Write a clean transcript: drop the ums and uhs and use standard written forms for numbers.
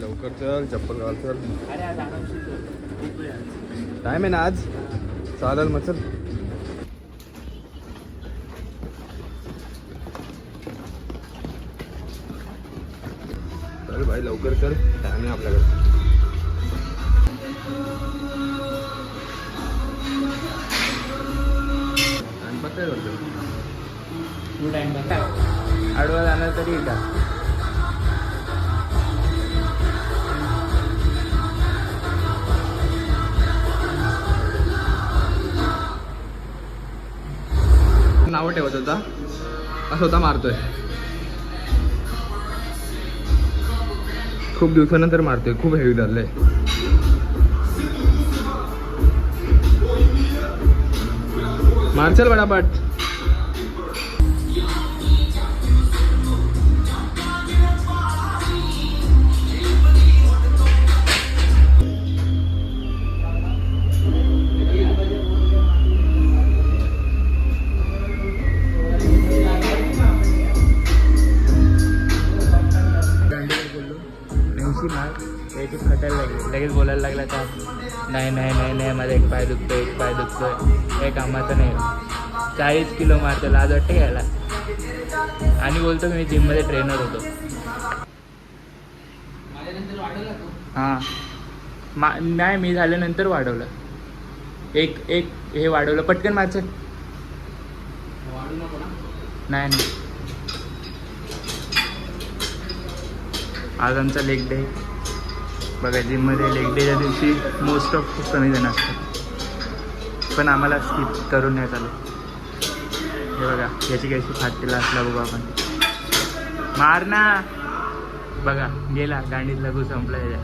लवकर चल, चप्पल घाल चल. टाइम आहे ना आज. चालेल मग चल. चल भाई लवकर चल, टाइम आहे आपल्याकडे. टाइमपास काय करतो तू? टाइमपास आडवा जाणार तरी का? नाव ठेवत होता असं होता मारतोय. खूप दिवसानंतर मारतोय. खूप हेवी झालंय. मारचल बडापट. याची खटायला लागली. लगेच बोलायला लागला का नाही नाही नाही नाही माझा एक पाय दुखतोय, एक पाय दुखतोय. हे कामाचं नाही. 40 किलो मारतो. लाज वाटते घ्यायला. आणि बोलतो मी जिममध्ये ट्रेनर होतो. हां नाही मी झाल्यानंतर वाढवलं. एक हे वाढवलं. पटकन मारचं. नाही नाही. आज आमचा लेग डे बघा. जिममध्ये लेग डेच्या दिवशी मोस्ट ऑफ खूप कमी जण असतात, पण आम्हाला स्किप करून नाही चालू. हे बघा याची कशी फाटलेला असला बघू आपण. मार ना. बघा गेला गांडीतला गू संपला याच्या.